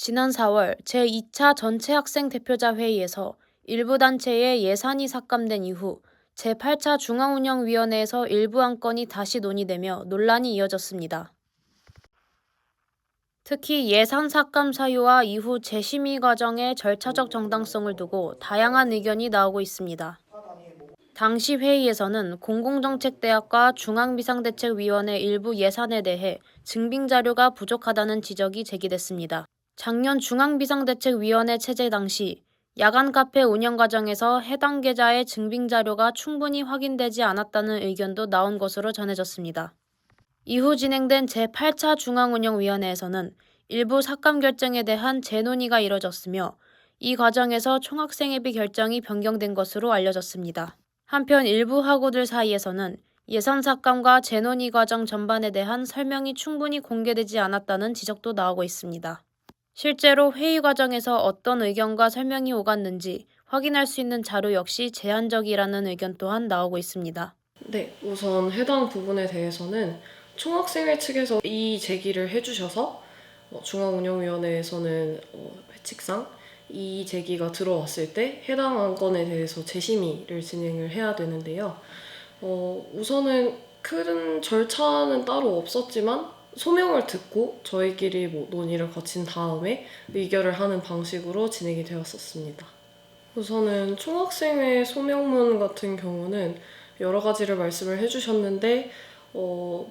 지난 4월 제2차 전체 학생 대표자 회의에서 일부 단체의 예산이 삭감된 이후 제8차 중앙운영위원회에서 일부 안건이 다시 논의되며 논란이 이어졌습니다. 특히 예산 삭감 사유와 이후 재심의 과정의 절차적 정당성을 두고 다양한 의견이 나오고 있습니다. 당시 회의에서는 공공정책대학과 중앙비상대책위원회 일부 예산에 대해 증빙자료가 부족하다는 지적이 제기됐습니다. 작년 중앙비상대책위원회 체제 당시 야간 카페 운영 과정에서 해당 계좌의 증빙자료가 충분히 확인되지 않았다는 의견도 나온 것으로 전해졌습니다. 이후 진행된 제8차 중앙운영위원회에서는 일부 삭감 결정에 대한 재논의가 이뤄졌으며 이 과정에서 총학생회비 결정이 변경된 것으로 알려졌습니다. 한편 일부 학우들 사이에서는 예산 삭감과 재논의 과정 전반에 대한 설명이 충분히 공개되지 않았다는 지적도 나오고 있습니다. 실제로 회의 과정에서 어떤 의견과 설명이 오갔는지 확인할 수 있는 자료 역시 제한적이라는 의견 또한 나오고 있습니다. 네, 우선 해당 부분에 대해서는 총학생회 측에서 이 제기를 해주셔서 중앙운영위원회에서는 회칙상 이 제기가 들어왔을 때 해당 안건에 대해서 재심의를 진행을 해야 되는데요. 우선은 큰 절차는 따로 없었지만 소명을 듣고 저희끼리 논의를 거친 다음에 의결을 하는 방식으로 진행이 되었었습니다. 우선은 총학생회 소명문 같은 경우는 여러 가지를 말씀을 해주셨는데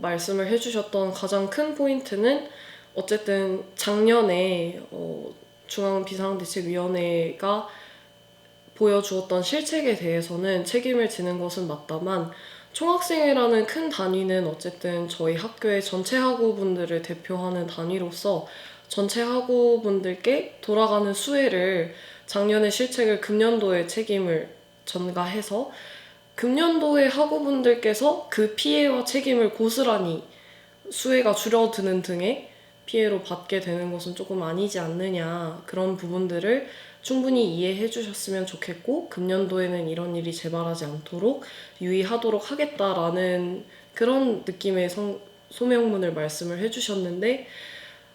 말씀을 해주셨던 가장 큰 포인트는 어쨌든 작년에 중앙비상대책위원회가 보여주었던 실책에 대해서는 책임을 지는 것은 맞다만 총학생회라는 큰 단위는 어쨌든 저희 학교의 전체 학우분들을 대표하는 단위로서 전체 학우분들께 돌아가는 수혜를 작년의 실책을 금년도에 책임을 전가해서 금년도의 학우분들께서 그 피해와 책임을 고스란히 수혜가 줄어드는 등의 피해로 받게 되는 것은 조금 아니지 않느냐, 그런 부분들을 충분히 이해해 주셨으면 좋겠고 금년도에는 이런 일이 재발하지 않도록 유의하도록 하겠다라는 그런 느낌의 소명문을 말씀을 해주셨는데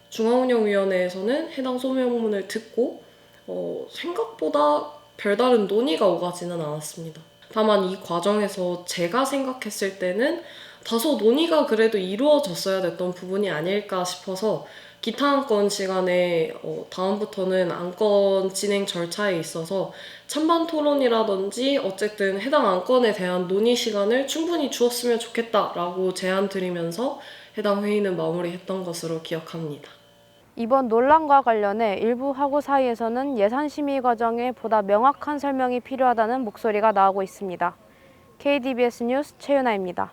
중앙운영위원회에서는 해당 소명문을 듣고 생각보다 별다른 논의가 오가지는 않았습니다. 다만 이 과정에서 제가 생각했을 때는 다소 논의가 그래도 이루어졌어야 됐던 부분이 아닐까 싶어서 기타 안건 시간에 다음부터는 안건 진행 절차에 있어서 찬반 토론이라든지 어쨌든 해당 안건에 대한 논의 시간을 충분히 주었으면 좋겠다라고 제안 드리면서 해당 회의는 마무리했던 것으로 기억합니다. 이번 논란과 관련해 일부 학우 사이에서는 예산 심의 과정에 보다 명확한 설명이 필요하다는 목소리가 나오고 있습니다. KDBS 뉴스 최윤아입니다.